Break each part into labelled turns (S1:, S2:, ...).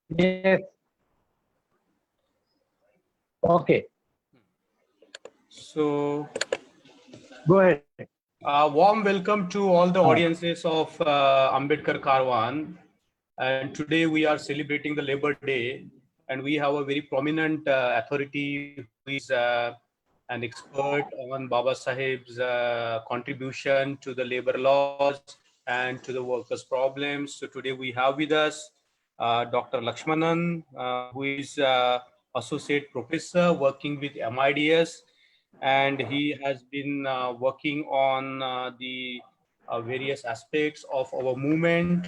S1: Yes. Okay.
S2: So,
S1: Go ahead.
S2: warm welcome to all the audiences of Ambedkar Karwan. And today we are celebrating the Labor Day, and we have a very prominent authority who is an expert on Baba Saheb's contribution to the labor laws and to the workers' problems. So today we have with us Dr. Lakshmanan, who is associate professor working with MIDS, and he has been working on the various aspects of our movement,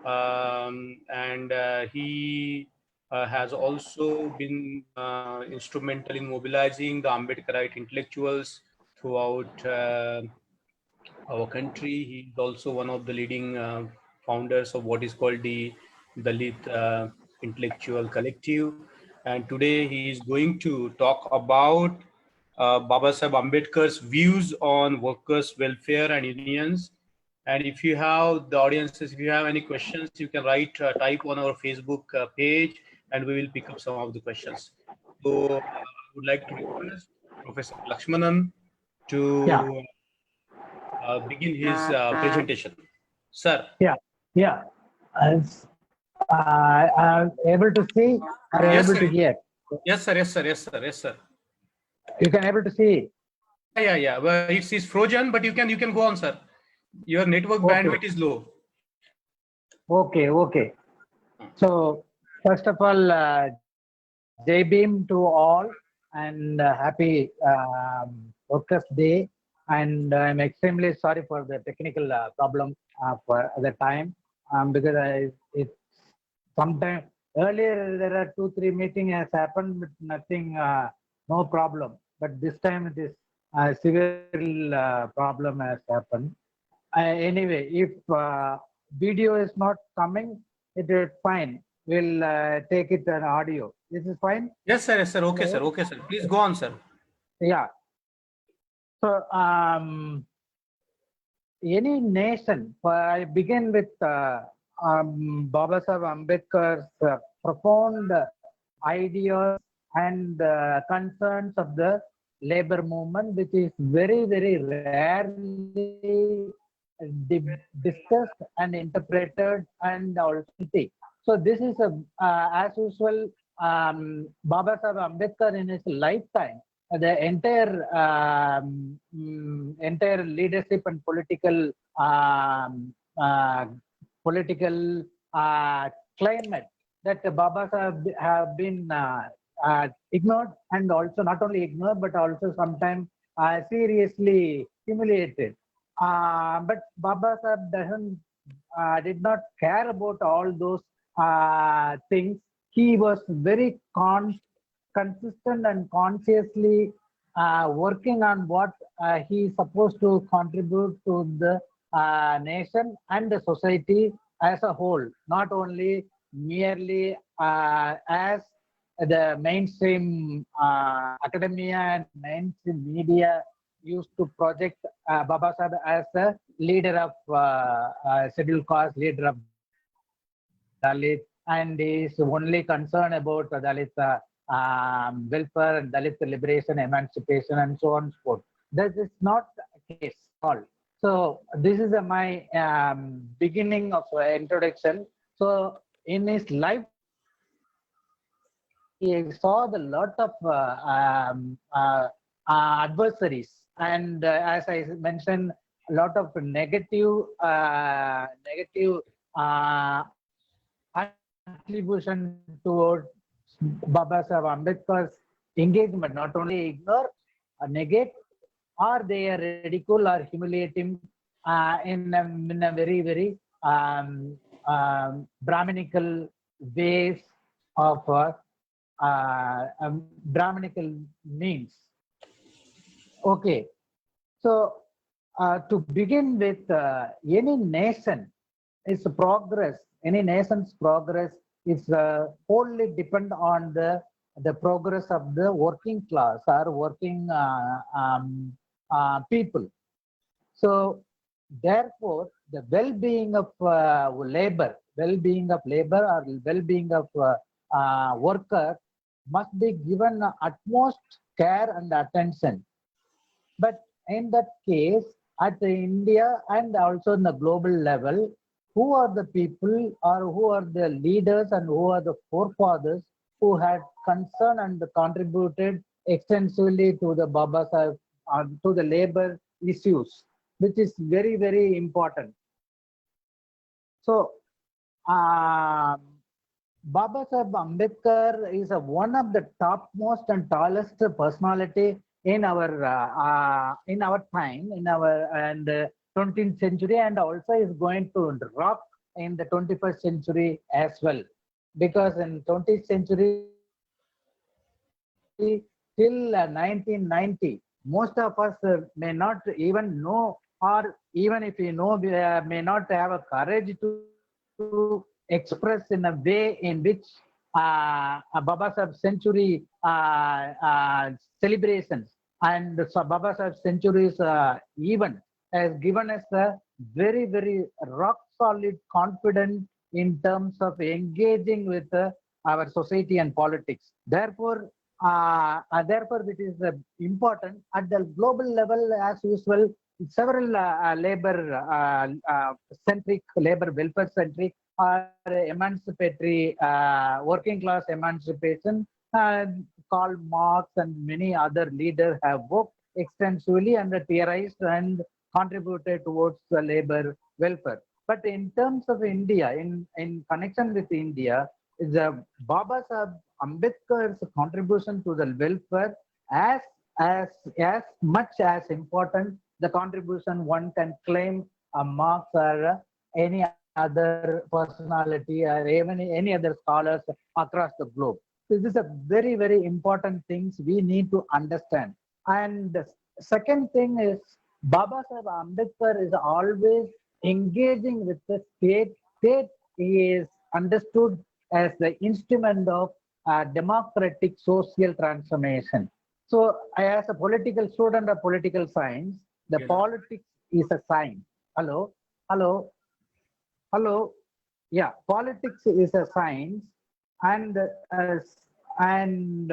S2: and he has also been instrumental in mobilizing the Ambedkarite intellectuals throughout our country. He is also one of the leading founders of what is called the Dalit Intellectual Collective. And today he is going to talk about Baba Saheb Ambedkar's views on workers' welfare and unions. And if you have the audiences, if you have any questions, you can type on our Facebook page, and we will pick up some of the questions. So I would like to request Professor Lakshmanan to begin his presentation. Sir.
S1: Yeah. Yeah. I'm able to see or
S2: Yes,
S1: able
S2: sir.
S1: to hear.
S2: Yes, sir. Yes, sir. Yes, sir. Yes, sir.
S1: You can able to see.
S2: Yeah. Well, it's frozen, but you can go on, sir. Your network bandwidth is low.
S1: Okay. So first of all, Jai Bhim to all, and happy Workers' Day. And I'm extremely sorry for the technical problem for the time, because it's sometime earlier there are 2-3 meeting has happened, but nothing, no problem. But this time it is severe problem has happened. Anyway, if video is not coming, it is fine. We'll take it an audio. This is fine?
S2: Yes, sir. Yes, sir. Okay, sir. Okay, sir. Please go on, sir.
S1: Yeah. So, any nation, I begin with Baba Saheb Ambedkar's profound ideas and concerns of the labor movement, which is very, very rarely discussed and interpreted and also. So this is as usual, Baba Saheb Ambedkar in his lifetime, the entire leadership and political climate that Baba Saheb have been ignored, and also not only ignored but also sometimes seriously humiliated. But Baba Saheb did not care about all those things. He was very consistent and consciously working on what he is supposed to contribute to the nation and the society as a whole, not only merely as the mainstream academia and mainstream media used to project Baba Saheb as a leader of scheduled caste, leader of Dalit, and is only concerned about Dalit welfare and Dalit liberation, emancipation, and so on and so forth. That is not the case at all. So this is my beginning of introduction. So in his life, he saw the lot of adversaries, and as I mentioned, a lot of negative contribution towards Baba Saheb Ambedkar's engagement, not only ignore or negate, or they are ridicule or humiliate him in a very, very Brahminical ways of Brahminical means. Okay, so to begin with, any nation is progress. Any nation's progress is wholly depend on the progress of the working class or working people. So therefore, the well-being of labor well-being of labor or well-being of worker must be given utmost care and attention. But in that case, at the India and also in the global level, who are the people or who are the leaders and who are the forefathers who had concern and contributed extensively to the Baba Sahib, to the labor issues, which is very, very important. So, uh, Baba Sahib Ambedkar is one of the topmost and tallest personality in our time, in our and 20th century, and also is going to rock in the 21st century as well. Because in 20th century till 1990, most of us may not even know, or even if we know, we may not have a courage to express in a way in which Baba Sahib century celebrations and so Baba Sahib centuries event has given us a very, very rock solid confidence in terms of engaging with our society and politics. Therefore, it is important at the global level as usual. Several labor centric, labor welfare centric, or emancipatory, working class emancipation. Karl Marx and many other leaders have worked extensively and theorized and contributed towards the labor welfare. But in terms of India, in connection with India, is Baba Sahib Ambedkar's contribution to the welfare as as as much as important the contribution one can claim Marx or any other personality or even any other scholars across the globe. This is a very, very important things we need to understand. And the second thing is Baba Sahib Ambedkar is always engaging with the state. State is understood as the instrument of democratic social transformation. So, as a political student of political science, the
S2: Yes.
S1: politics is a science. Hello, hello, hello. Yeah, politics is a science, and and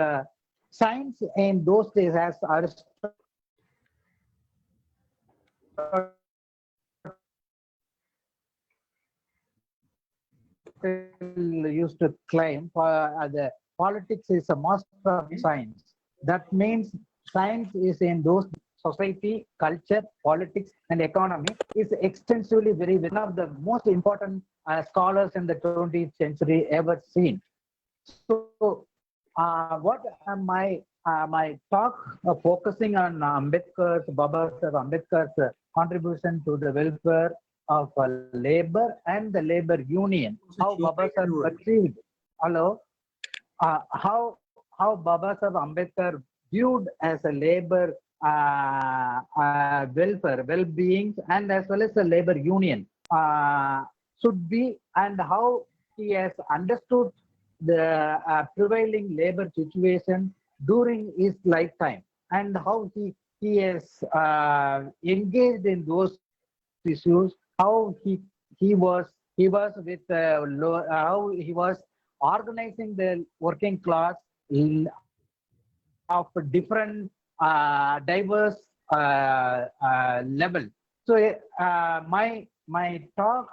S1: science in those days, as Aristotle used to claim, for the politics is a master of science. That means science is in those society, culture, politics, and economy is extensively one of the most important scholars in the 20th century ever seen. So, what my talk focusing on Ambedkar's, Baba Sahib Ambedkar's contribution to the welfare of labor and the labor union. How Baba Sahib perceived, hello, how Baba Sahib Ambedkar viewed as a labor welfare, well-being, and as well as the labor union should be, and how he has understood the prevailing labor situation during his lifetime, and how he has engaged in those issues, how he was with how he was organizing the working class of different diverse level. So my talk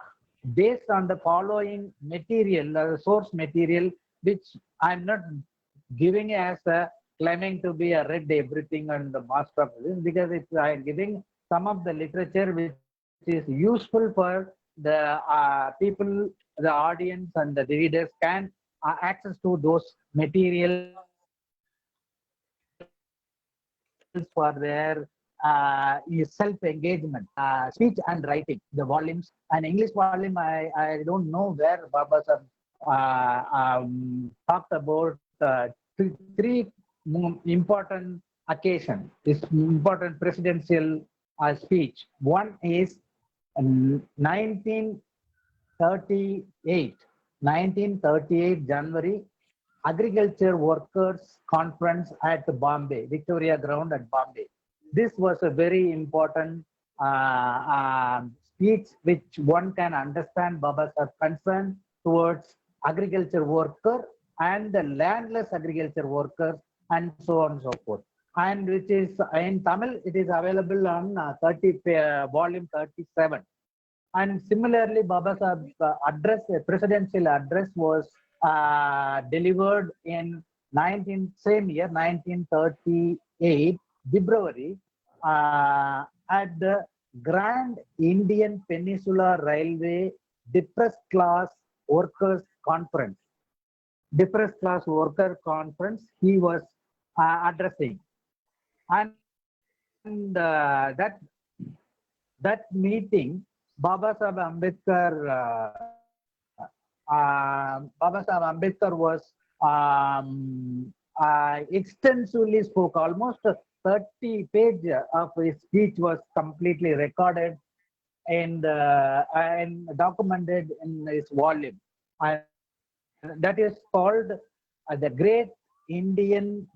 S1: based on the following material, source material, which I'm not giving as a claiming to be a read everything and the master of this, because I'm giving some of the literature which is useful for the people, the audience, and the readers can access to those materials for their self-engagement, speech and writing, the volumes. An English volume, I don't know where Baba Sahib talked about three important occasions, this important presidential speech. One is 1938, 1938 January, Agriculture Workers Conference at Bombay, Victoria Ground at Bombay. This was a very important speech which one can understand Baba Sahib's concern towards agriculture worker and the landless agriculture workers and so on and so forth. And which is in Tamil, it is available on volume 37. And similarly, Baba Sahib's address, presidential address, was delivered in same year, 1938, February, at the Grand Indian Peninsula Railway Depressed Class Workers Conference. Depressed Class Worker Conference he was addressing. And that meeting, Baba Sahib Ambedkar was extensively spoke. Almost 30 pages of his speech was completely recorded and documented in his volume. And that is called the Great Indian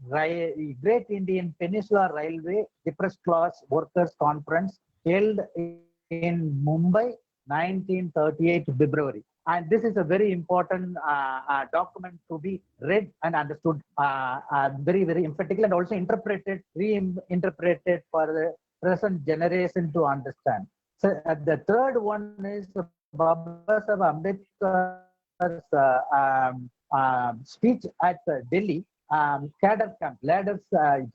S1: Peninsula Railway Depressed Class Workers Conference, held in Mumbai, 1938 February. And this is a very important document to be read and understood very, very emphatically, and also interpreted, reinterpreted for the present generation to understand. So the third one is Baba Sahib Ambedkar's speech at Delhi cadre camp,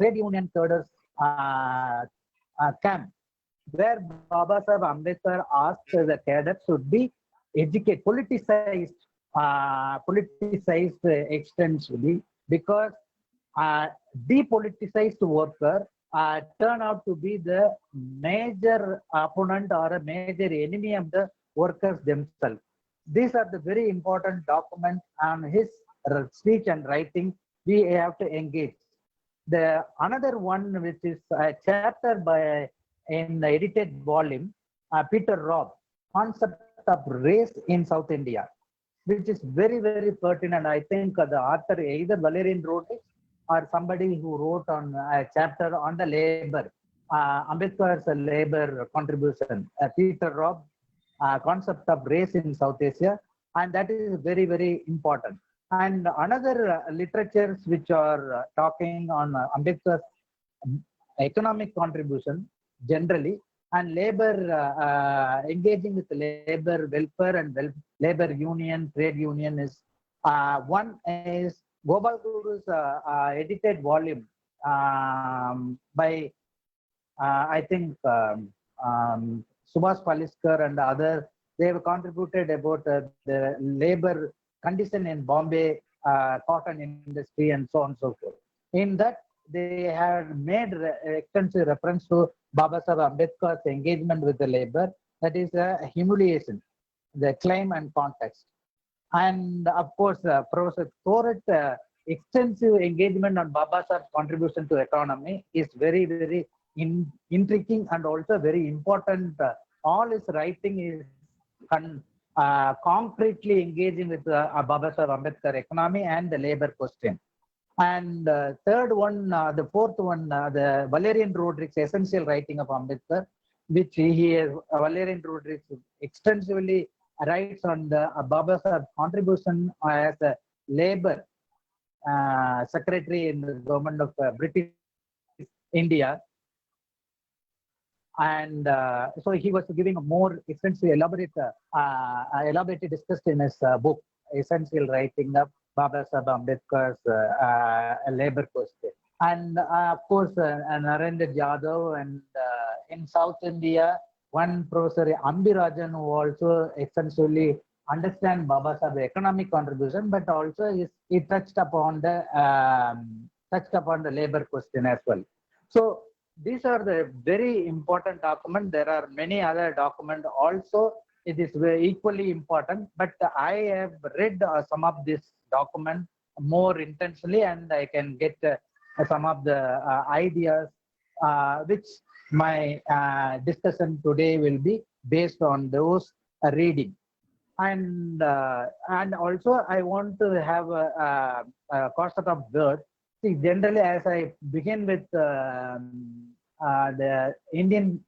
S1: trade union cadres camp, where Baba Sahib Ambedkar asked the cadets should be politicized extensively, because depoliticized worker turn out to be the major opponent or a major enemy of the workers themselves. These are the very important documents on his speech and writing we have to engage. The another one, which is a chapter in the edited volume, Peter Robb, Concept of Race in South India, which is very, very pertinent. I think the author, either Valerian Rodrigues or somebody who wrote on a chapter on the labor, Ambedkar's labor contribution, Peter Robb, Concept of Race in South Asia, and that is very, very important. And another literatures which are talking on Ambedkar's economic contribution generally, and labor, engaging with labor welfare and labor union, trade union is one is Gopal Guru's edited volume by I think Subhash Paliskar and others. They have contributed about the labor condition in Bombay cotton industry and so on and so forth. In that, they had made extensive reference to Baba Sahib Ambedkar's engagement with the labor, that is humiliation, the claim and context. And of course, Professor Thorat extensive engagement on Baba Sahib's contribution to economy is very, very intriguing and also very important. All his writing is concretely engaging with Baba Sahib Ambedkar economy and the labor question. And third one, the fourth one, the Valerian Rodrigues essential writing of Ambedkar, which Valerian Rodrigues extensively writes on the Baba Sahib's contribution as a labor secretary in the government of British India. And so he was giving a more extensive, elaborately discussed in his book, Essential Writing of Baba Sahib Ambedkar's labor question. And of course, Narendra Yadav, and in South India, one Professor Ambirajan, who also extensively understand Baba Sahib's economic contribution, but also he touched upon the labor question as well. So these are the very important documents. There are many other documents also. It is equally important, but I have read some of this document more intensely, and I can get some of the ideas which my discussion today will be based on those reading. And also I want to have a concept of word. See, generally, as I begin with the Indian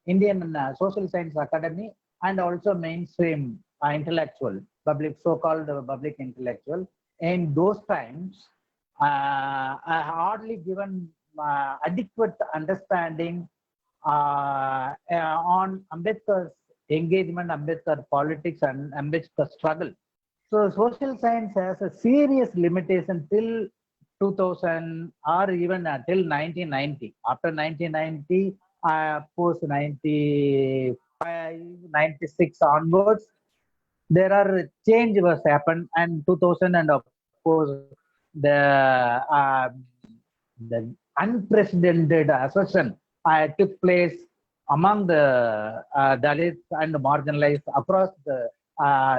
S1: Social Science Academy, and also mainstream intellectual, public, so-called public intellectual. In those times, hardly given adequate understanding on Ambedkar's engagement, Ambedkar politics, and Ambedkar struggle. So social science has a serious limitation till 2000 or even till 1990. After 1990, post 95, 96 onwards, there are change was happened, and 2000, and of course the uh, the unprecedented assertion took place among the Dalits and marginalized across the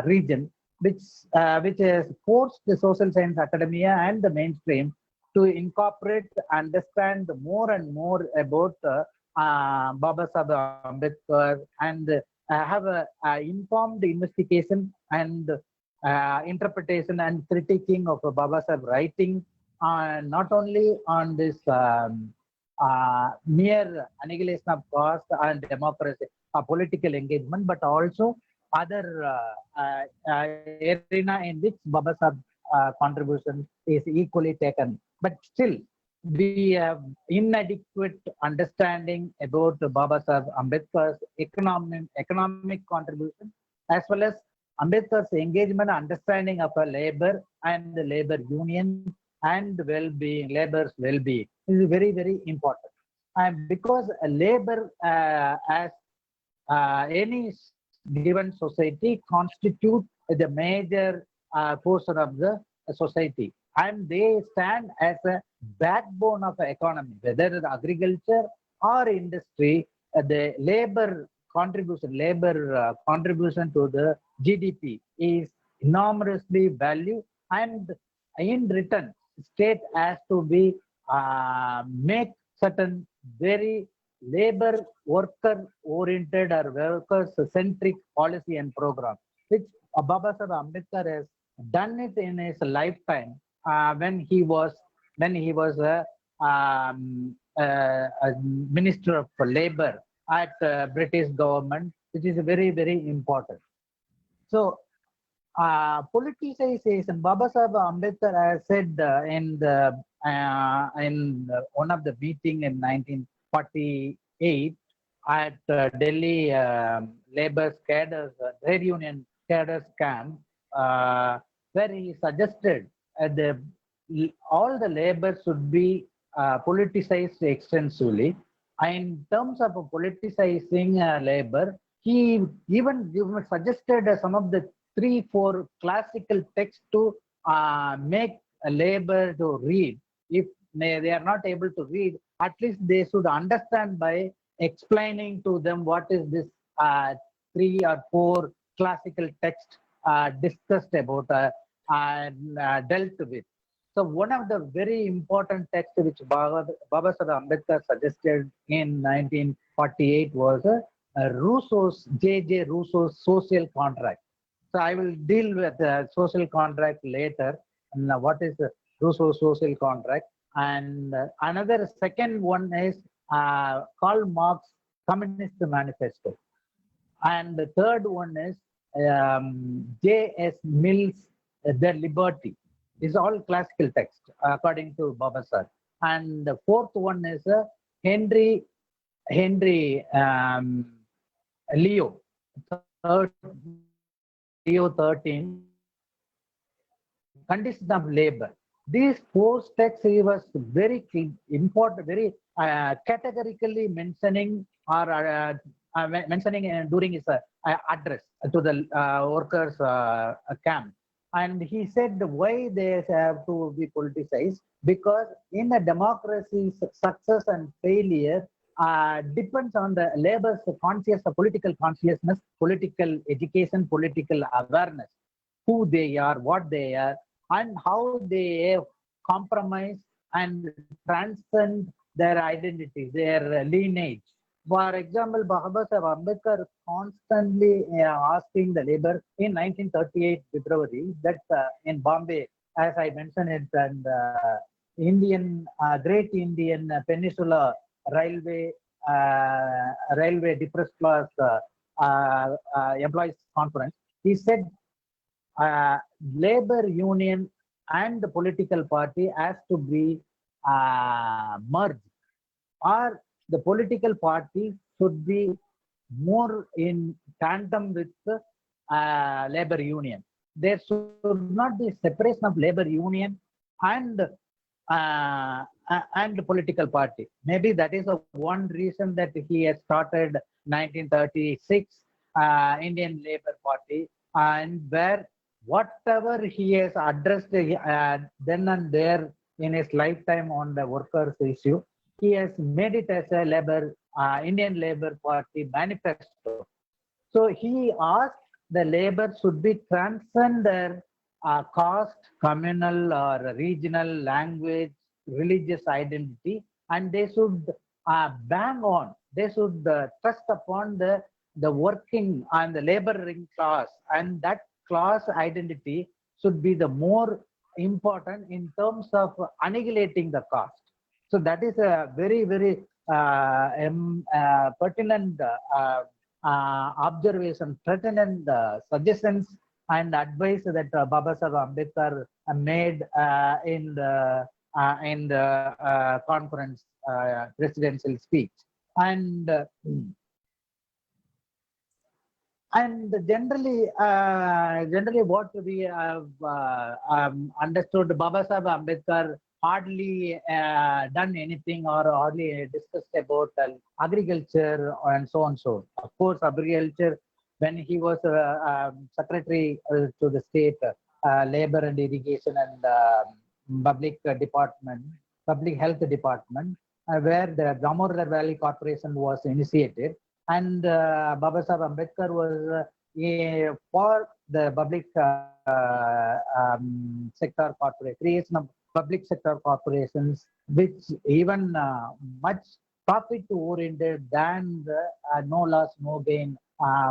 S1: region, which has forced the social science academia and the mainstream to incorporate, understand more and more about Baba Sahib Ambedkar, and have a informed investigation and interpretation and critiquing of Baba Sahib writing, not only on this mere annihilation of caste and democracy, political engagement, but also other arena in which Baba Sahib contribution is equally taken. But still, we have inadequate understanding about Baba Sahib Ambedkar's economic contribution, as well as Ambedkar's engagement, understanding of a labor and the labor union and well-being, labor's well-being is very, very important. And because labor, as any given society, constitute the major portion of the society, and they stand as a backbone of the economy, whether it's agriculture or industry. The labor contribution to the GDP is enormously valued, and in return, state has to be make certain very labor worker oriented or workers centric policy and program, which Baba Sahib Ambedkar has done it in his lifetime, when he was a minister of labor at British government, which is very, very important. So politicization. Baba Sahib Ambedkar has said in one of the meeting in 1948 at Delhi labor cadres, trade union cadres camp, where he suggested all the labor should be politicized extensively. In terms of politicizing labor, he even suggested some of the 3-4 classical texts to make a labor to read. If they are not able to read, at least they should understand by explaining to them what is this 3 or 4 classical text discussed about and dealt with. So one of the very important texts which Baba Sahib Ambedkar suggested in 1948 was J.J. Rousseau's social contract. So I will deal with the social contract later. And what is the Rousseau's social contract? And another second one is Karl Marx Communist Manifesto. And the third one is J.S. Mill's The Liberty. Is all classical text according to Baba Sahib. And the fourth one is Henry Leo, Leo 13, Conditions of Labor. These 4 texts he was very important, very categorically mentioning or mentioning during his address to the workers' camp. And he said why they have to be politicized, because in a democracy, success and failure depends on the labor's political consciousness, political education, political awareness, who they are, what they are, and how they compromise and transcend their identity, their lineage. For example, Baba Sahib Ambedkar constantly asking the labor in 1938 February that in Bombay, as I mentioned it, and Great Indian Peninsula Railway depressed class employees conference. He said labor union and the political party has to be merged, or the political party should be more in tandem with the labor union. There should not be separation of labor union and and the political party. Maybe that is a one reason that he has started 1936 Indian Labour Party, and where whatever he has addressed then and there in his lifetime on the workers issue, he has made it as a Indian Labour Party manifesto. So he asked the labor should be transcend their caste, communal or regional language, religious identity, and they should bang on. They should trust upon the working and the laboring class, and that class identity should be the more important in terms of annihilating the caste. So that is a very, very pertinent observation, pertinent suggestions and advice that Babasaheb Ambedkar made in the conference presidential speech. And generally what we have understood, Babasaheb Ambedkar hardly done anything or hardly discussed about agriculture and so on. So, of course, agriculture, when he was secretary to the state labor and irrigation and public department, public health department, where the Damodar Valley Corporation was initiated, and Babasaheb Ambedkar was for the public sector corporate creation of public sector corporations, which even much profit oriented than the no loss, no gain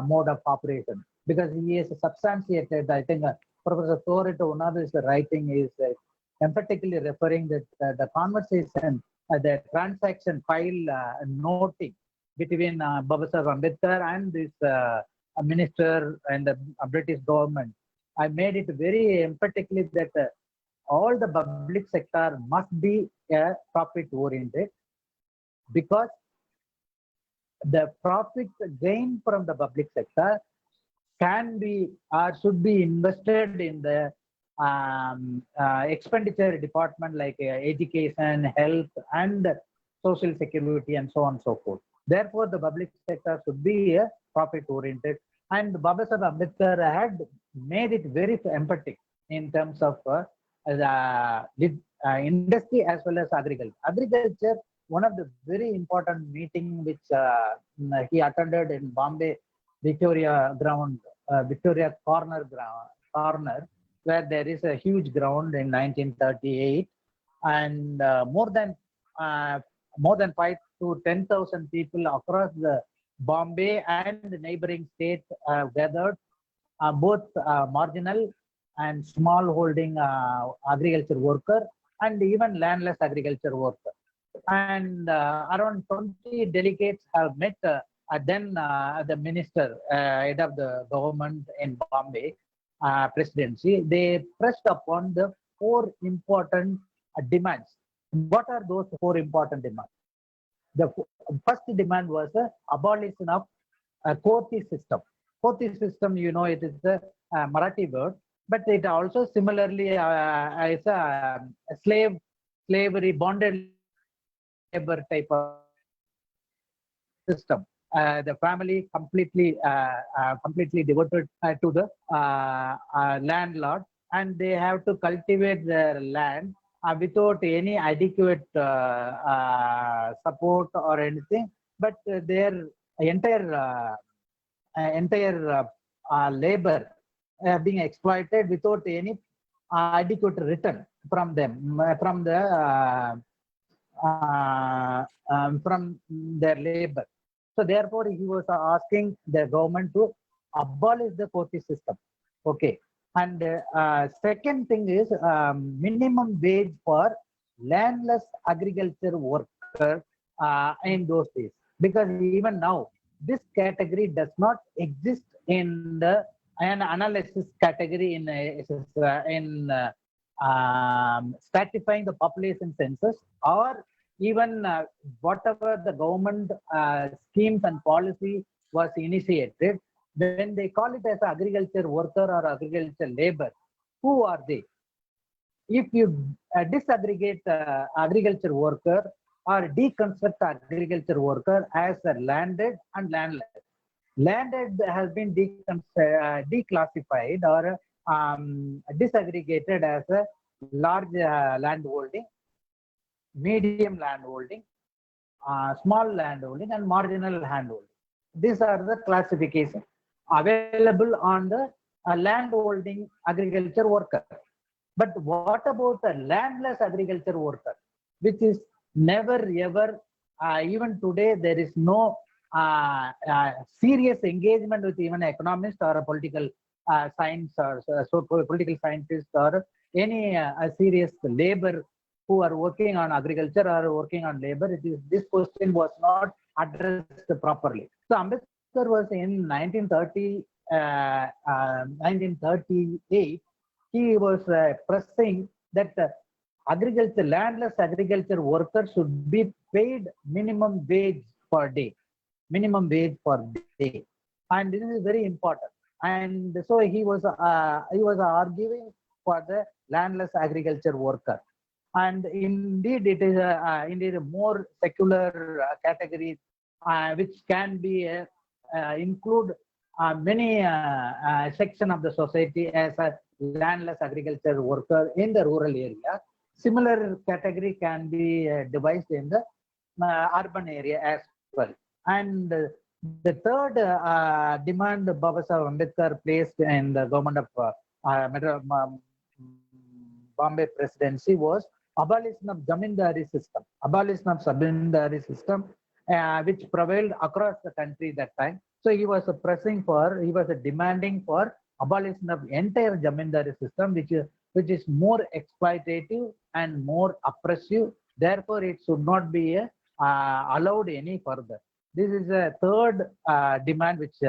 S1: mode of operation. Because he is substantiated, I think Professor Thoreto, one of his writing is emphatically referring that the conversation, the transaction file noting between Babasaheb Ambedkar and this minister and the British government, I made it very emphatically that all the public sector must be profit oriented, because the profit gain from the public sector can be or should be invested in the expenditure department like education, health, and social security, and so on and so forth. Therefore, the public sector should be profit oriented. And Babasaheb Ambedkar had made it very emphatic in terms of industry as well as agriculture. Agriculture, one of the very important meeting which he attended in Bombay, Victoria Corner, where there is a huge ground in 1938, and more than 5 to 10,000 people across the Bombay and the neighboring states gathered, both marginal and small holding agriculture worker and even landless agriculture worker. And around 20 delegates have met then the minister, head of the government in Bombay presidency. They pressed upon the 4 important demands. What are those 4 important demands? The first demand was abolition of Koti system. Koti system, you know, it is a Marathi word, but it also similarly is a slavery, bonded labor type of system. The family completely devoted to the landlord, and they have to cultivate their land without any adequate support or anything, but their entire labor being exploited without any adequate return from them, from their labor. So therefore, he was asking the government to abolish the Koti system. Okay. And second thing is minimum wage for landless agriculture worker in those days. Because even now, this category does not exist in the an analysis category in stratifying the population census, or even whatever the government schemes and policy was initiated. When they call it as agriculture worker or agriculture labor, who are they? If you disaggregate agriculture worker or deconstruct agriculture worker as a landed and landless, landed has been declassified or disaggregated as a large land holding, medium land holding, small land holding, and marginal hand holding. These are the classifications available on the land holding agriculture worker. But what about a landless agriculture worker, which is never ever, even today, there is no serious engagement with even an economist or a political science or political scientist or any serious labor who are working on agriculture or working on labor. This question was not addressed properly. So Ambedkar was in 1938. He was pressing that agriculture, landless agriculture workers should be paid minimum wage per day, and this is very important. And so he was arguing for the landless agriculture worker. And indeed, it is indeed a more secular category, which can be include many section of the society as a landless agriculture worker in the rural area. Similar category can be devised in the urban area as well. And the third demand Babasaheb Ambedkar placed in the government of Bombay presidency was abolition of zamindari system, which prevailed across the country that time. So he was demanding for abolition of entire zamindari system, which is more exploitative and more oppressive. Therefore, it should not be allowed any further. This is a third demand which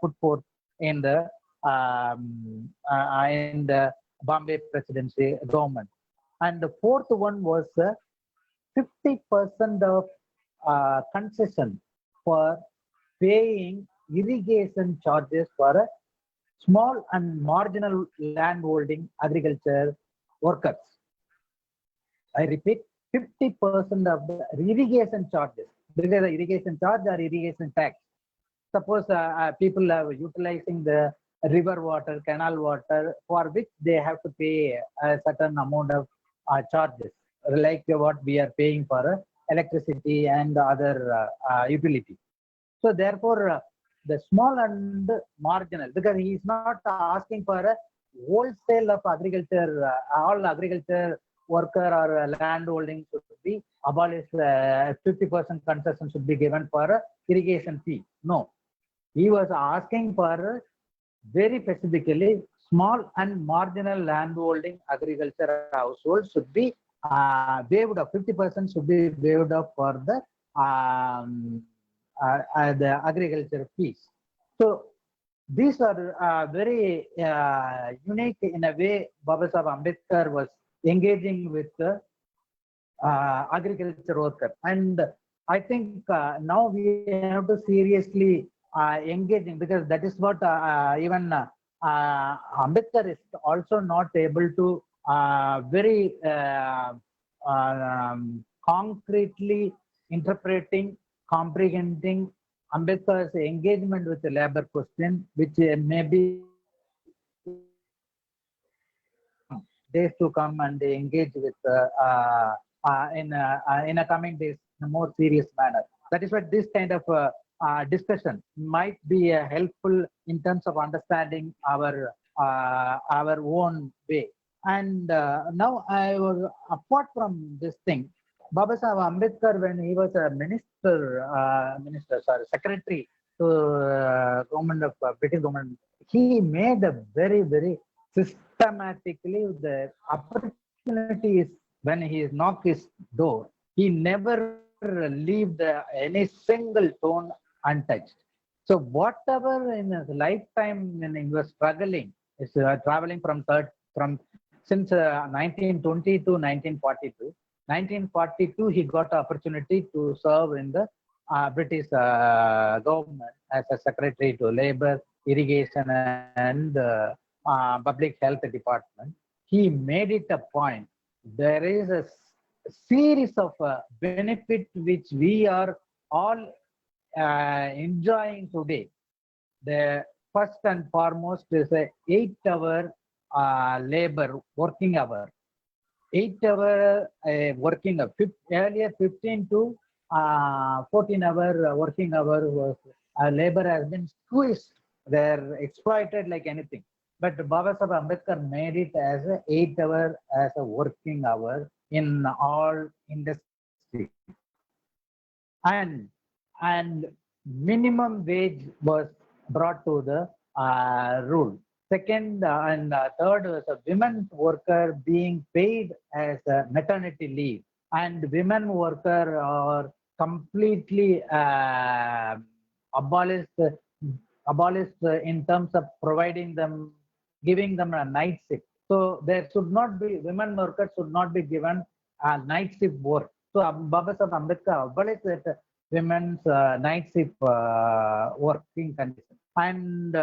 S1: put forth in the Bombay presidency government. And the fourth one was 50% of concession for paying irrigation charges for a small and marginal landholding agriculture workers. I repeat, 50% of the irrigation charges, whether the irrigation charge or irrigation tax. Suppose people are utilizing the river water, canal water, for which they have to pay a certain amount of charges, like what we are paying for electricity and other utility. So therefore, the small and marginal, because he is not asking for a wholesale of agriculture, all agriculture worker or land holding should be abolished, 50% concession should be given for irrigation fee. No, he was asking for very specifically small and marginal land holding agriculture households should be waived off, 50% should be waived off for the agriculture fees. So these are very unique in a way. Babasaheb Ambedkar was engaging with the agriculture worker, and I think now we have to seriously engaging, because that is what even Ambedkar is also not able to very concretely interpreting, comprehending Ambedkar's engagement with the labor question, which may be days to come and engage with in a coming days in a more serious manner. That is why this kind of discussion might be helpful in terms of understanding our own way. And now I was, apart from this thing, Babasaheb Ambedkar, when he was a secretary to government of British government, he made a very, very systematically the opportunities when he knocked his door. He never leave any single tone untouched. So whatever in his lifetime when he was struggling, is traveling from since 1920 to 1942. 1942, he got the opportunity to serve in the British government as a secretary to labor, irrigation, and public health department. He made it a point. There is a series of benefit which we are all enjoying today. The first and foremost is a 8 hour labor working hour. 8 hour working hour. Earlier 15 to 14 hour working hour was labor has been squeezed. They're exploited like anything. But Baba Sahib Ambedkar made it as a 8 hour as a working hour in all industry. And and minimum wage was brought to the rule. Second and third was a women worker being paid as a maternity leave, and women worker are completely abolished abolished in terms of providing them, giving them a night shift. So there should not be, women workers should not be given a night shift work. So Baba Sahib Ambedkar abolished that women's night shift working condition. And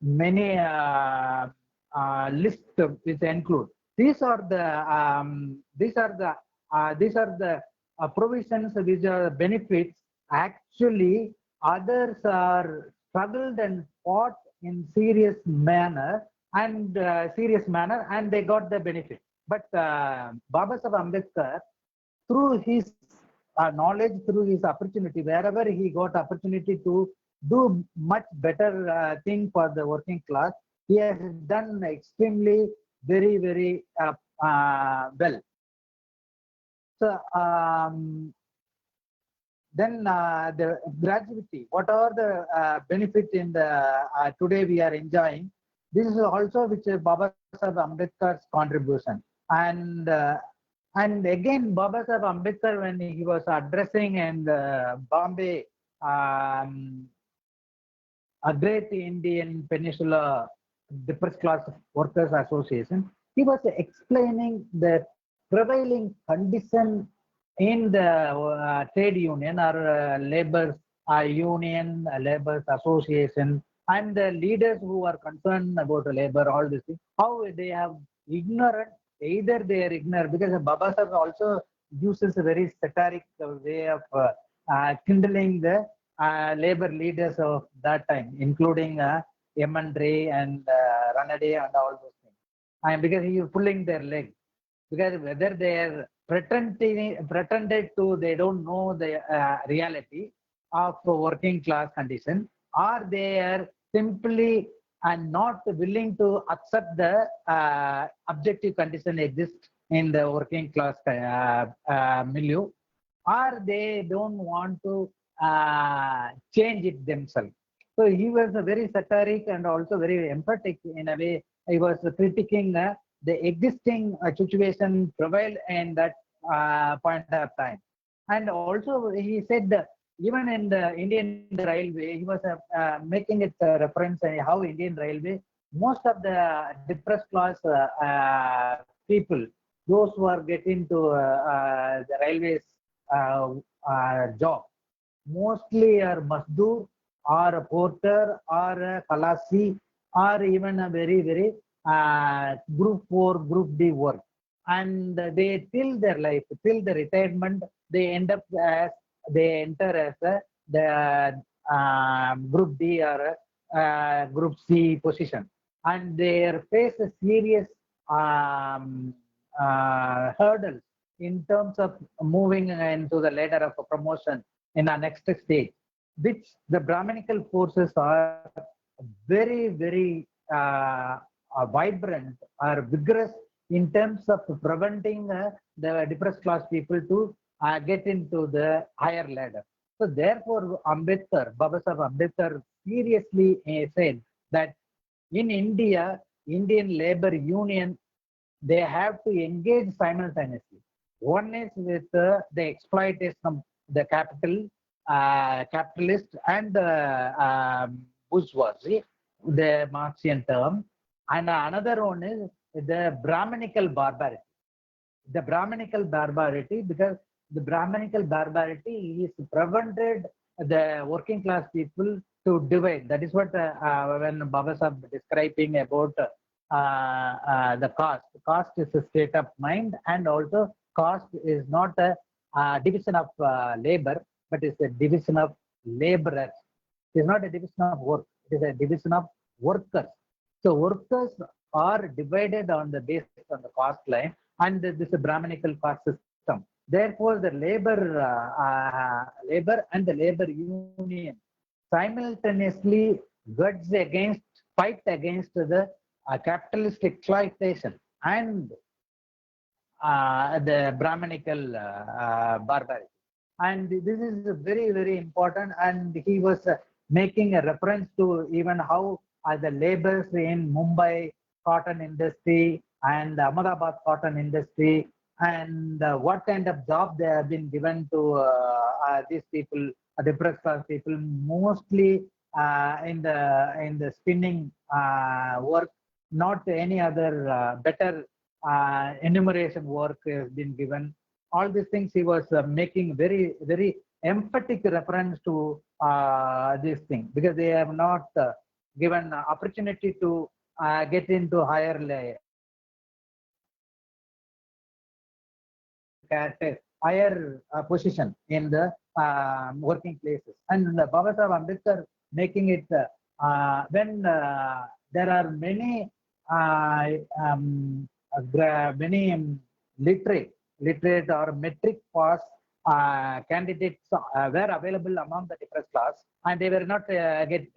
S1: many list which include these are the provisions which are benefits. Actually others are struggled and fought in serious manner, and they got the benefit. But Baba Sahib Ambedkar, through his knowledge, through his opportunity, wherever he got opportunity to do much better thing for the working class, he has done extremely very well. So then the gratuity, what are the benefits in the today we are enjoying? This is also which is Baba Sahib Ambedkar's contribution. And again, Baba Sahib Ambedkar, when he was addressing in Bombay, a great Indian Peninsula Depressed Class Workers Association, he was explaining the prevailing condition in the trade union or labor union, labor association, and the leaders who are concerned about labor, all this thing, how they have ignorant, either they are ignorant, because Baba Sahib also uses a very satiric way of kindling the labor leaders of that time, including M.N. Ray and Ranade and all those things. And because he is pulling their leg, because whether they are pretended to, they don't know the reality of working class condition, or they are simply and not willing to accept the objective condition exists in the working class milieu, or they don't want to change it themselves. So he was a very satiric and also very emphatic in a way. He was critiquing the existing situation prevailed in that point of time. And also he said that even in the Indian Railway, he was making it a reference how Indian Railway, most of the depressed class people, those who are getting to the railways job, mostly are Mazdoor or a porter or a Kalasi or even a very group 4, group D work. And they till their life, till the retirement, they end up as, they enter as the group D or group C position. And they face a serious hurdles in terms of moving into the ladder of a promotion in our next stage, which the Brahminical forces are very vibrant or vigorous in terms of preventing the depressed class people to get into the higher ladder. So therefore, Ambedkar, Baba Sahib Ambedkar seriously said that in India, Indian Labor Union, they have to engage simultaneously. One is with the exploitation of the capitalist and bourgeoisie, the Marxian term, and another one is the Brahminical barbarity. The Brahminical barbarity, because the Brahminical barbarity is prevented the working class people to divide. That is what when Baba Sahib describing about the caste. Caste is a state of mind, and also caste is not a division of labor, but it's a division of laborers. It is not a division of work. It is a division of workers. So workers are divided on the basis on the caste line, and this is a Brahminical caste system. Therefore, the labor and the labor union simultaneously fight against the capitalist exploitation and the Brahminical barbarity. And this is very, very important. And he was making a reference to even how the laborers in Mumbai cotton industry and Ahmedabad cotton industry, and what kind of job they have been given to these people, depressed class people, mostly in the spinning work, not any other better enumeration work has been given. All these things he was making very, very emphatic reference to this thing, because they have not given opportunity to get into higher higher position in the working places. And Baba Sahib Ambedkar making it when there are many many literate or metric pass candidates were available among the depressed class, and they were not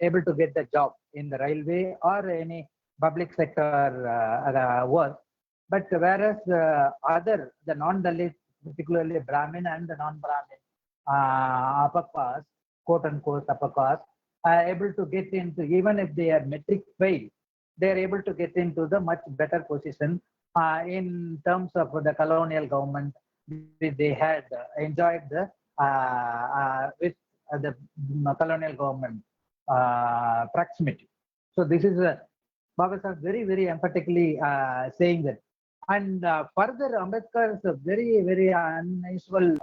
S1: able to get the job in the railway or any public sector work. But whereas the non-Dalit, particularly Brahmin and the non-Brahmin upper caste, quote unquote upper caste, are able to get into, even if they are metric fail, they are able to get into the much better position in terms of the colonial government. They had enjoyed the with the colonial government proximity. So this is Baba Sahib very, very emphatically saying that. And further, Ambedkar is a very, very unusual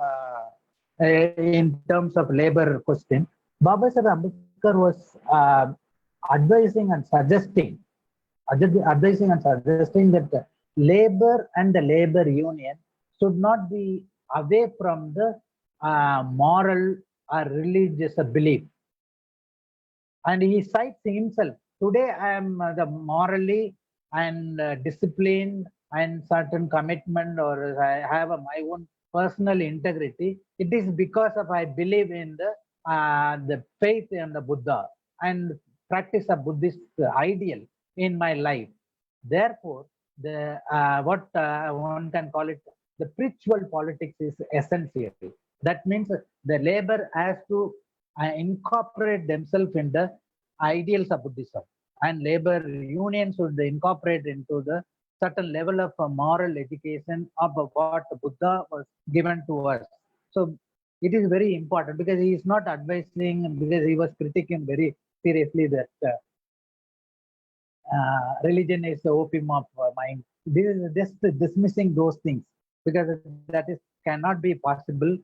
S1: in terms of labor question. Baba Sahib Ambedkar was advising and suggesting that labor and the labor union should not be away from the moral or religious belief. And he cites himself, today I am the morally and disciplined and certain commitment, or I have my own personal integrity. It is because of I believe in the faith in the Buddha and practice of Buddhist ideal in my life. Therefore, the what one can call it, the spiritual politics is essential. That means the labor has to incorporate themselves in the ideals of Buddhism, and labor unions should incorporate into the certain level of moral education of what Buddha was given to us. So it is very important, because he is not advising, because he was critiquing very seriously that religion is the opium of mind. This is just dismissing those things, because that is cannot be possible.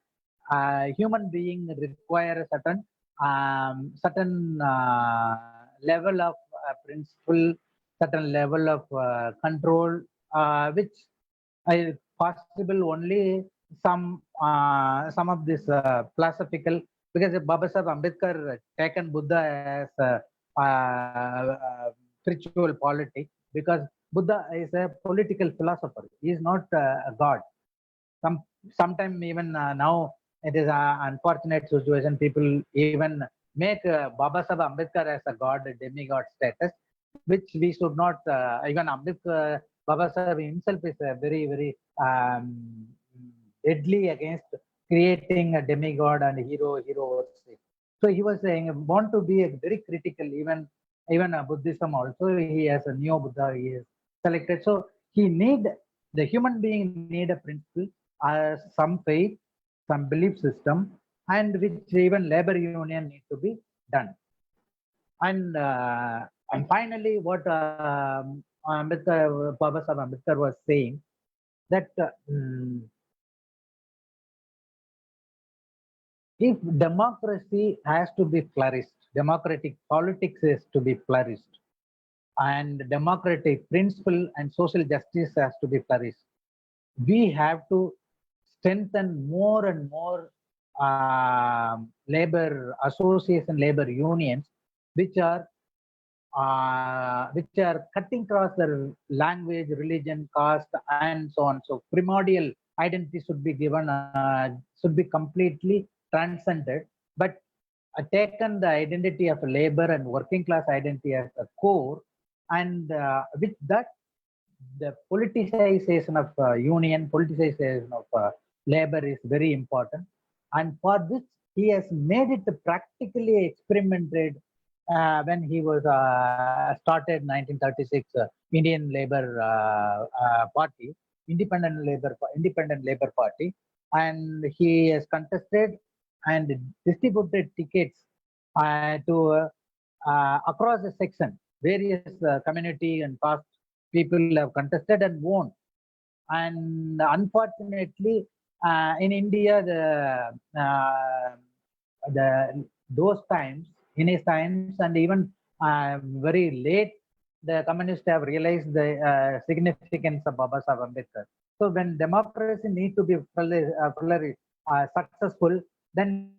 S1: Human being require a certain level of principle, certain level of control, which is possible only some of this philosophical, because Baba Sahib Ambedkar taken Buddha as spiritual politics, because Buddha is a political philosopher. He is not a god. Sometimes even now it is an unfortunate situation. People even make Baba Sahib Ambedkar as a god, a demigod status, which we should not. Even Ambedkar, Baba Sahib himself is a very, very deadly against creating a demigod and hero worship. So he was saying, want to be a very critical, even Buddhism also. He has a neo Buddha he is selected. So he need, the human being need a principle, some faith, some belief system, and which even labor union need to be done. And finally, what Ambedkar, Baba Sahib Ambedkar was saying, that if democracy has to be flourished, democratic politics is to be flourished, and democratic principle and social justice has to be flourished, we have to strengthen more and more labor association, labor unions, which are cutting across the language, religion, caste, and so on. So primordial identity should be given, should be completely transcended, but taken the identity of labor and working class identity as a core, and with that, the politicization of union, politicization of labor is very important. And for this, he has made it practically experimented when he was started 1936 Indian Labor Party, Independent Labor Party, and he has contested and distributed tickets to across the section. Various community and caste people have contested and won. And unfortunately, in India, the those times, in his times, and even very late, the communists have realized the significance of Baba Sahib Ambedkar. So when democracy need to be successful, then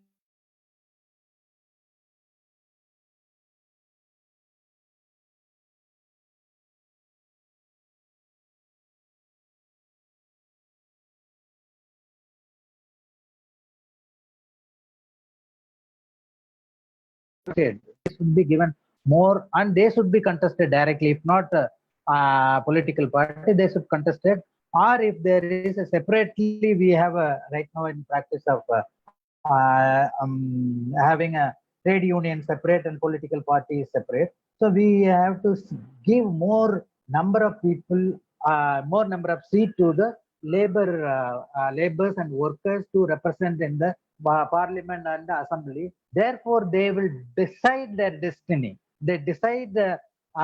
S1: they should be given more, and they should be contested directly. If not political party, they should contest it. Or if there is a separately, we have a right now in practice of having a trade union separate and political party separate. So we have to give more number of people, more number of seats to the laborers and workers to represent in the parliament and the assembly. Therefore, they will decide their destiny. They decide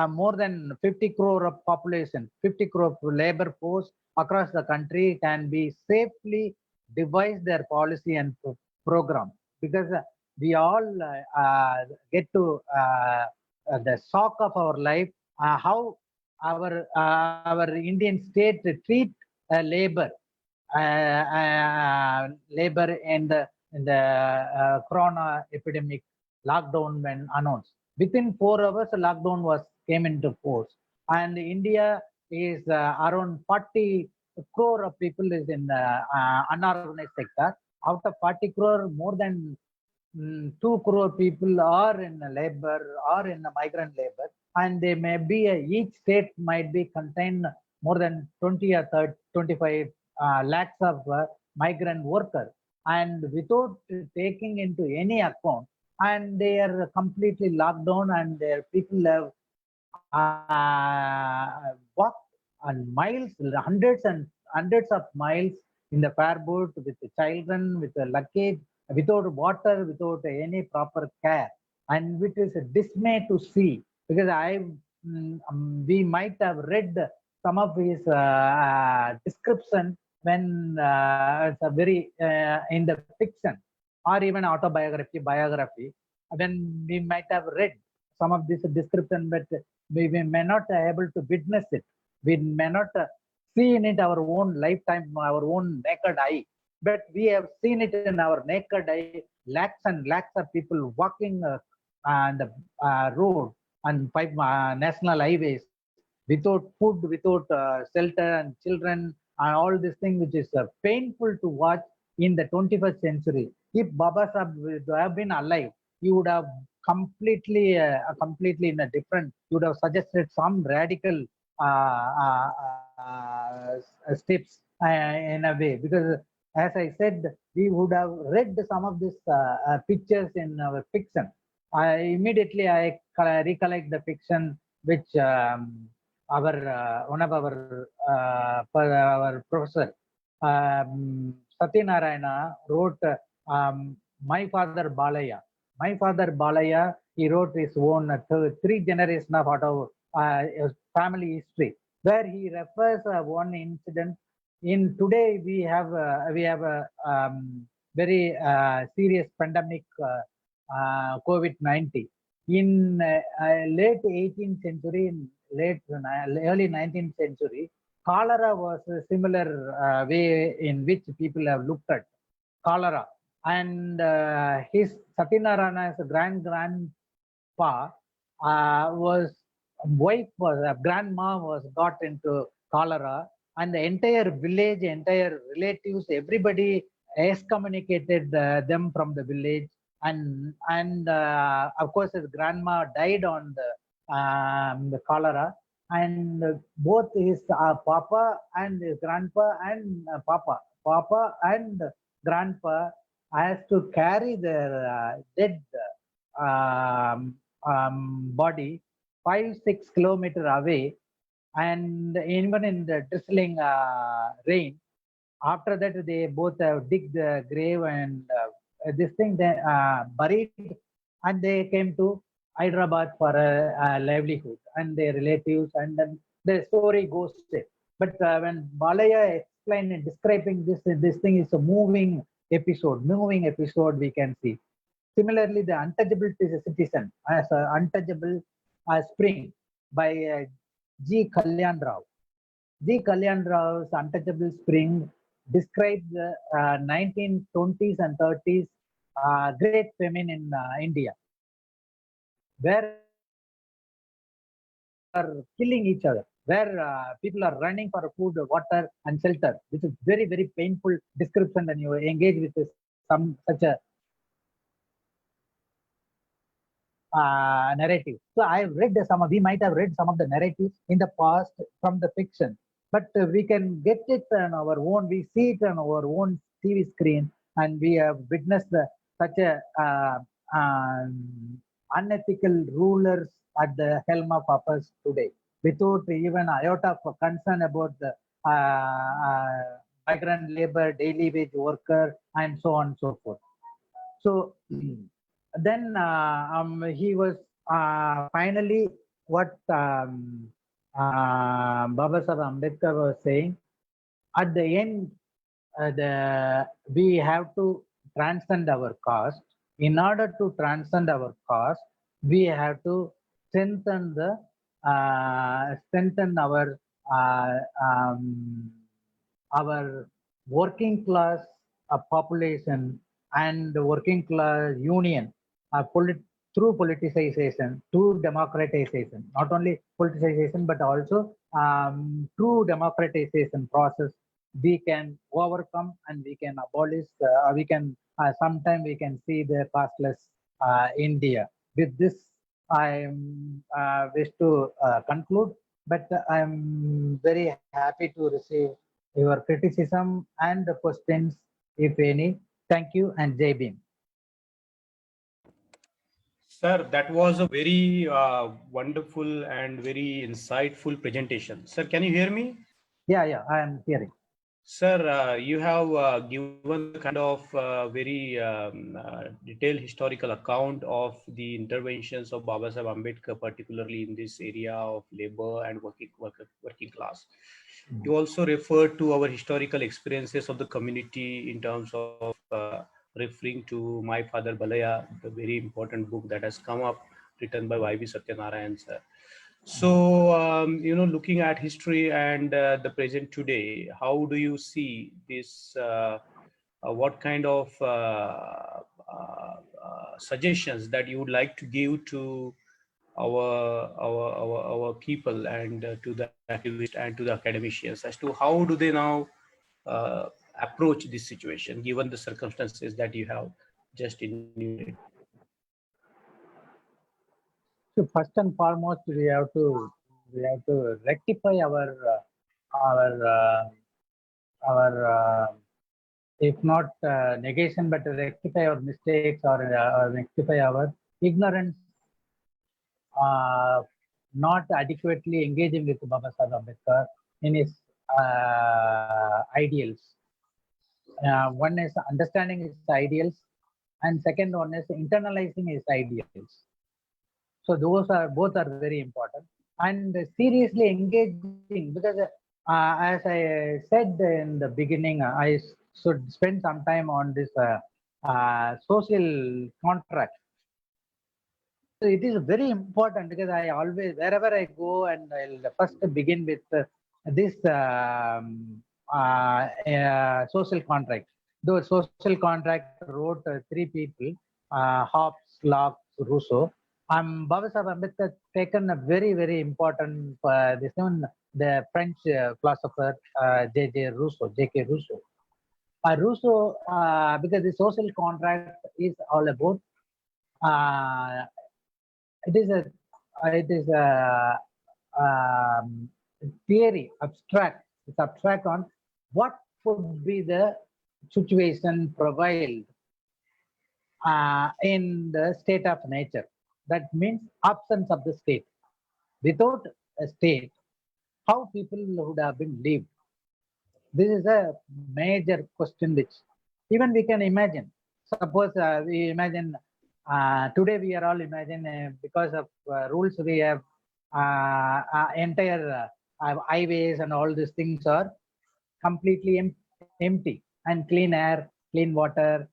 S1: more than 50 crore of population, 50 crore labor force across the country can be safely devise their policy and program, because we all get to the shock of our life, how our Indian state treat labor, labor in the corona epidemic lockdown when announced. Within 4 hours, the lockdown was came into force, and India is around 40 crore of people is in the unorganized sector. Out of 40 crore, more than 2 crore people are in labor or in migrant labor, and they may be each state might be contain more than 20 or 30, 25 lakhs of migrant workers, and without taking into any account, and they are completely locked down, and their people have walked on miles, hundreds and hundreds of miles in the fareboat with the children, with the luggage, without water, without any proper care. And it is a dismay to see, because we might have read some of his description when it's a very in the fiction or even biography, when we might have read some of this description, but we may not able to witness it. We may not see in it our own lifetime, our own naked eye, but we have seen it in our naked eye. Lakhs and lakhs of people walking on the road and 5 national highways without food, without shelter, and children, and all this thing, which is painful to watch in the 21st century. If Baba Sahib would have been alive, he would have completely in a different, he would have suggested some radical steps in a way, because as I said, we would have read some of these pictures in our fiction. I recollect the fiction which our one of our professor Satyanarayana wrote My Father Balaya. My Father Balaya, he wrote his own three generation of family history, where he refers one incident. In today we have a very serious pandemic, COVID-19. In late 18th century, early 19th century, cholera was a similar way in which people have looked at cholera. And his Satyanarayana's grandpa was wife was grandma was got into cholera, and the entire village, entire relatives, everybody excommunicated them from the village, and of course his grandma died on the cholera, and both his papa and his grandpa and papa and grandpa has to carry their dead body 5-6 kilometers away, and even in the drizzling rain. After that, they both have dig the grave and this thing they buried, and they came to Hyderabad for a livelihood and their relatives, and then the story goes there. But when Balaya explained and describing this thing is a moving episode we can see. Similarly, the untouchable citizen as untouchable spring by G. Kalyan Rao. G. Kalyan Rao's Untouchable Spring describes the 1920s and 30s great famine in India, where are killing each other, where people are running for food, water, and shelter, which is very, very painful description when you engage with some such a narrative. So I've read we might have read some of the narratives in the past from the fiction, but we can get it on our own. We see it on our own TV screen, and we have witnessed such a unethical rulers at the helm of affairs today, without even iota of concern about the migrant labor, daily wage worker, and so on and so forth. So then he was finally what Baba Sahib Ambedkar was saying. At the end, we have to transcend our caste. In order to transcend our caste, we have to strengthen uh, um, our working class population and working class union through politicization, through democratization, not only politicization, but also through democratization process, we can overcome and we can abolish, we can, sometime we can see the casteless India. With this, I wish to conclude, but I'm very happy to receive your criticism and the questions, if any. Thank you and Jai Bhim.
S2: Sir, that was a very wonderful and very insightful presentation. Sir, can you hear me?
S1: Yeah, I am hearing.
S2: Sir, you have given the kind of very detailed historical account of the interventions of Baba Sahib Ambedkar, particularly in this area of labor and working class. You also referred to our historical experiences of the community in terms of referring to My Father Balaya, the very important book that has come up, written by Y.V. Satyanarayan, sir. So, looking at history and the present today, how do you see this? What kind of suggestions that you would like to give to our people and to the activists and to the academicians as to how do they now approach this situation given the circumstances that you have just enumerated?
S1: So first and foremost, we have to rectify our if not negation, but rectify our mistakes, or rectify our ignorance, uh, not adequately engaging with Baba Sahib Ambedkar in his ideals. One is understanding his ideals, and second one is internalizing his ideals. So those are both are very important, and seriously engaging, because as I said in the beginning, I should spend some time on this social contract. So it is very important because I always, wherever I go, and I'll first begin with this social contract. Though social contract wrote three people, Hobbes, Locke, Rousseau. Baba Sahib Ambedkar taken a very, very important, this one, the French philosopher J.K. Rousseau. Rousseau, because the social contract is all about uh, it is a um, theory, abstract. It's abstract on what could be the situation prevailed in the state of nature. That means absence of the state. Without a state, how people would have been lived? This is a major question which even we can imagine. Suppose we imagine today we are all imagine because of rules we have entire highways and all these things are completely empty, and clean air, clean water,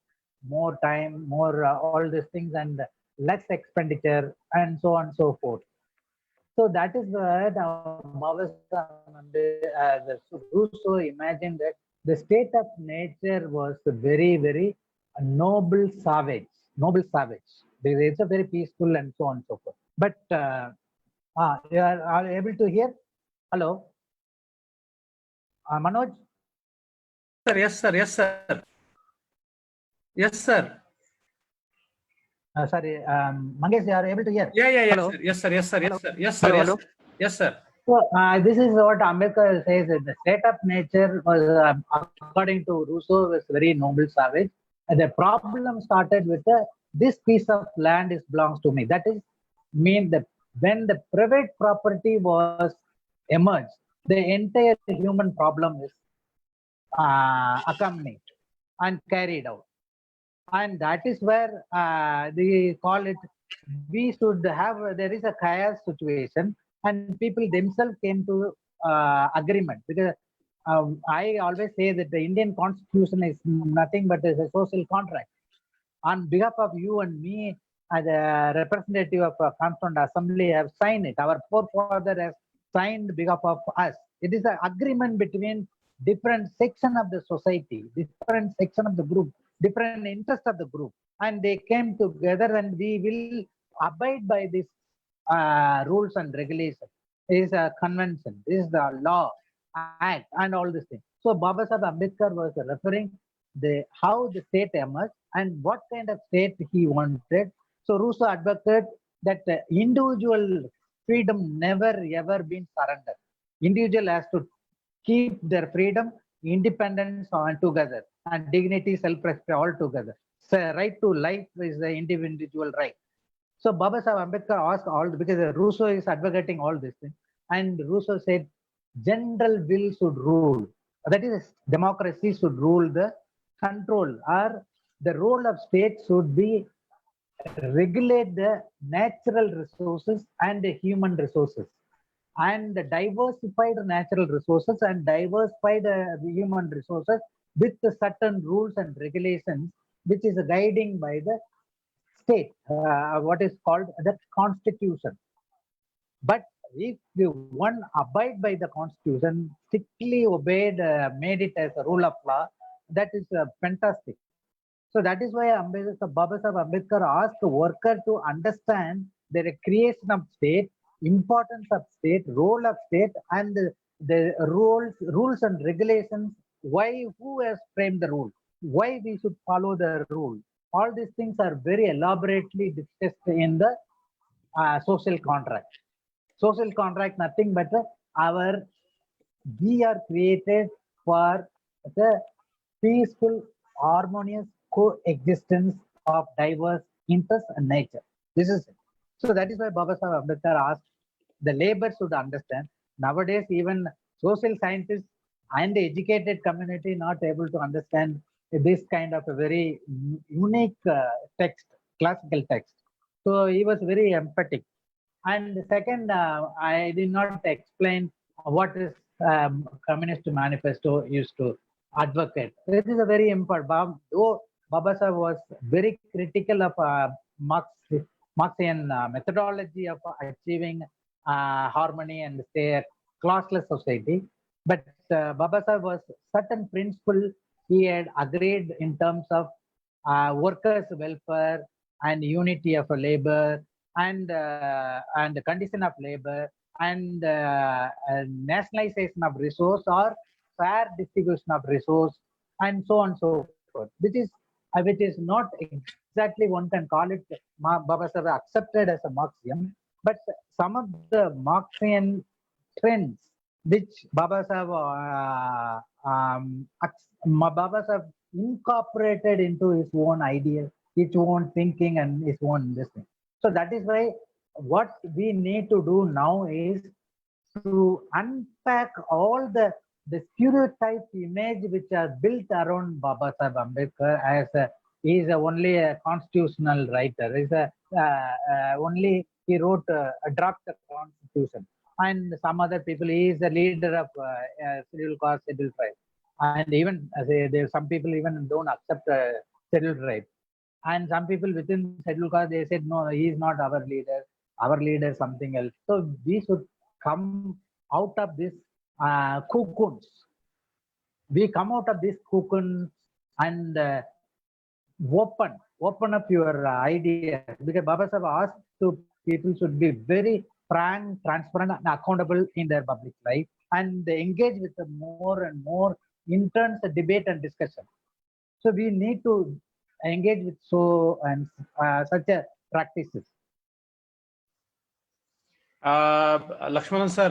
S1: more time, more all these things, and less expenditure, and so on and so forth. So that is where Rousseau imagined that the state of nature was very, very noble savage, noble savage. It's a very peaceful and so on and so forth. But you are able to hear? Hello, Manoj?
S2: Sir, yes, sir, yes, sir. Yes, sir.
S1: Sorry, Mangesh, you are able to hear?
S2: Yeah, yeah, yes,
S1: Hello?
S2: sir. Yes, sir, yes, sir, yes, sir, yes, sir,
S3: Hello,
S2: yes,
S3: hello.
S2: sir. Yes, sir.
S1: So this is what Ambedkar says, that the state of nature was, according to Rousseau, was very noble savage. And the problem started with this piece of land is belongs to me. That is mean that when the private property was emerged, the entire human problem is accompanied and carried out. And that is where they call it, we should have, there is a chaos situation, and people themselves came to agreement, because I always say that the Indian constitution is nothing but is a social contract. On behalf of you and me, as a representative of a constituent assembly, have signed it. Our forefather has signed behalf of us. It is an agreement between different section of the society, different section of the group, different interest of the group, and they came together, and we will abide by this rules and regulations. This is a convention. This is the law, act, and all these things. So Baba Sahib Ambedkar was referring the how the state emerged and what kind of state he wanted. So Rousseau advocated that individual freedom never ever been surrendered. Individual has to keep their freedom, independence all together, and dignity, self-respect all together. So right to life is the individual right. So Baba Sahib Ambedkar asked all, because Rousseau is advocating all these things, and Rousseau said general will should rule. That is, democracy should rule the control, or the role of state should be regulate the natural resources and the human resources, and the diversified natural resources and diversified human resources with the certain rules and regulations, which is guiding by the state, what is called the constitution. But if the one abide by the constitution, strictly obeyed, made it as a rule of law, that is fantastic. So that is why Baba Sahib Ambedkar asked the worker to understand the creation of state, importance of state, role of state, and the rules and regulations. Why, who has framed the rule? Why we should follow the rule? All these things are very elaborately discussed in the social contract. Social contract, nothing but our we are created for the peaceful, harmonious coexistence of diverse interests and nature. This is it. So that is why Baba Sahib Ambedkar asked the labor should understand. Nowadays, even social scientists and the educated community not able to understand this kind of a very unique text, classical text. So he was very emphatic. And second, I did not explain what is Communist Manifesto used to advocate. This is a very important. Though Babasaheb was very critical of Marxian methodology of achieving harmony and stay a classless society, but Babasaheb was certain principle he had agreed in terms of workers' welfare and unity of labor and the condition of labor and nationalization of resource or fair distribution of resource and so on and so forth, which is not exactly one can call it Baba Sahib accepted as a Marxian, but some of the Marxian trends which Baba Sahib incorporated into his own ideas, his own thinking and his own this thing. So that is why what we need to do now is to unpack all the stereotype image which are built around Baba Sahib Ambedkar as he is only a constitutional writer. He's only he wrote a draft constitution, and some other people. He is the leader of scheduled caste, scheduled tribe, and even there some people even don't accept scheduled tribe. And some people within scheduled caste, they said, no, he is not our leader. Our leader is something else. So we should come out of this cocoons. We come out of this cocoon and open up your ideas. Because Baba Sahib asked to people should be very frank, transparent, and accountable in their public life, and they engage with more and more intense debate and discussion. So we need to engage with such a practices.
S2: Lakshmanan sir,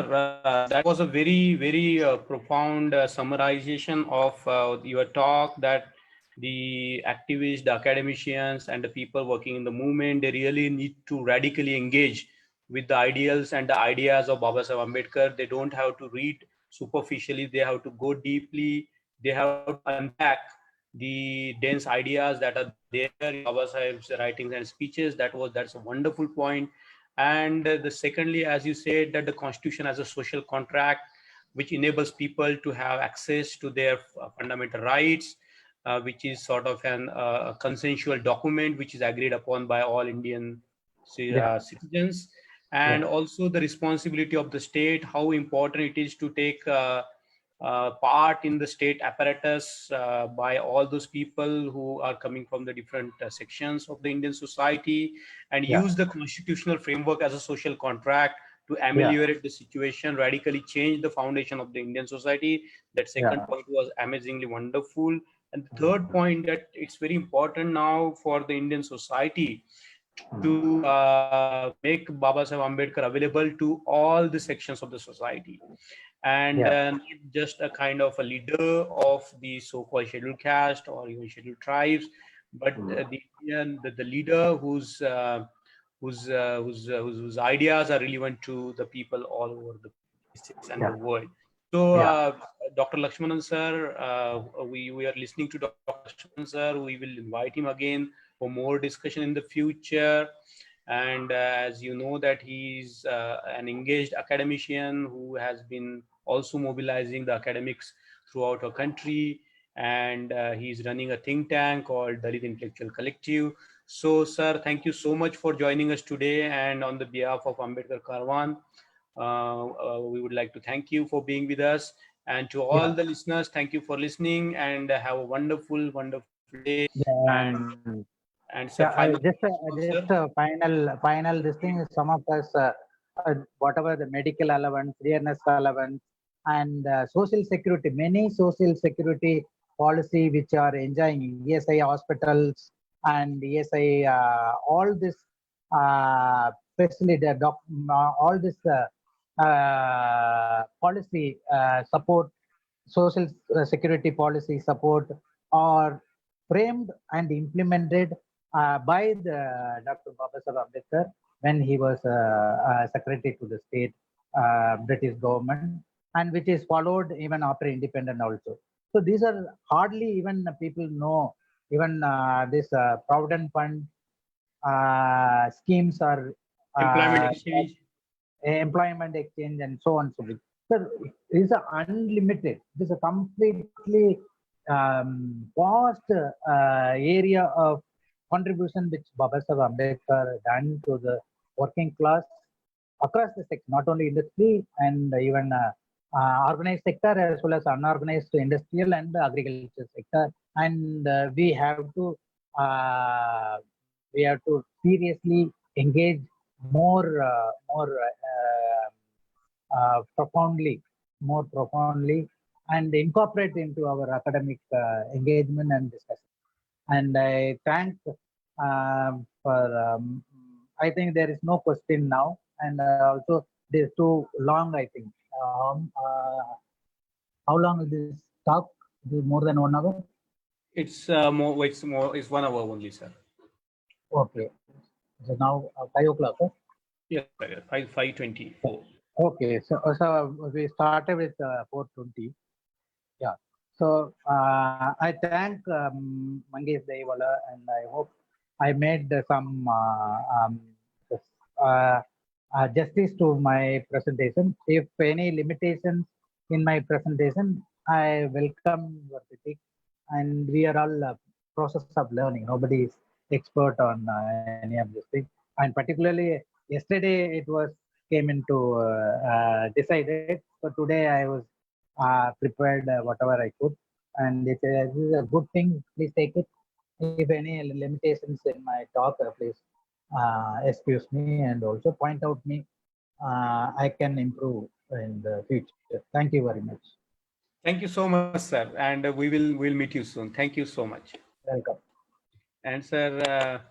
S2: that was a very profound summarization of your talk, that the activists, the academicians, and the people working in the movement, they really need to radically engage with the ideals and the ideas of Baba Sahib Ambedkar. They don't have to read superficially, they have to go deeply, they have to unpack the dense ideas that are there in Baba Sahib's writings and speeches. That's a wonderful point. And the secondly, as you said, that the constitution has a social contract which enables people to have access to their fundamental rights, which is sort of a consensual document which is agreed upon by all Indian citizens. And also the responsibility of the state, how important it is to take part in the state apparatus by all those people who are coming from the different sections of the Indian society, and use the constitutional framework as a social contract to ameliorate the situation, radically change the foundation of the Indian society. That second point was amazingly wonderful. And the third point, that it's very important now for the Indian society to make Baba Sahib Ambedkar available to all the sections of the society, and not just a kind of a leader of the so-called scheduled caste or even scheduled tribes, but the leader whose ideas are relevant to the people all over the places and the world. So, Dr. Lakshmanan sir, we are listening to Dr. Lakshmanan sir. We will invite him again for more discussion in the future. And as you know that he's an engaged academician who has been also mobilizing the academics throughout our country. And he's running a think tank called Dalit Intellectual Collective. So, sir, thank you so much for joining us today. And on the behalf of Ambedkar Karwan, we would like to thank you for being with us. And to all the listeners, thank you for listening, and have a wonderful day. And
S1: just a final this thing. Some of us, whatever the medical allowance, dearness allowance, and social security, many social security policy which are enjoying ESI hospitals and ESI, all this facility, all this policy support, social security policy support are framed and implemented by the Dr. Baba Sahib Ambedkar when he was secretary to the state British government, and which is followed even after independence also. So these are hardly even people know. Even this provident fund schemes are
S2: Employment exchange.
S1: employment exchange and so on. So forth. So it is unlimited. It is a completely vast area of contribution which Babasaheb Ambedkar done to the working class across the sector, not only industry and even organized sector as well as unorganized industrial and agriculture sector. And uh, we have to seriously engage more more profoundly, and incorporate into our academic engagement and discussion. And I thank for. I think there is no question now, and also there's too long. I think. How long is this talk? Is it more than 1 hour?
S2: It's more. It's 1 hour only, sir.
S1: Okay. So now 5 o'clock. Huh?
S2: Yes, sir. 5:24.
S1: Okay. So we started with 4:20. Yeah. So I thank Mangesh Daiwala, and I hope I made some uh, justice to my presentation. If any limitations in my presentation, I welcome your critique. And we are all process of learning. Nobody is expert on any of this thing. And particularly yesterday it was came into decided. So today I was prepared whatever I could, and this is a good thing. Please take it. If any limitations in my talk, please excuse me, and also point out me. I can improve in the future. Thank you very much.
S2: Thank you so much, sir. And we'll meet you soon. Thank you so much.
S1: Welcome.
S2: And sir.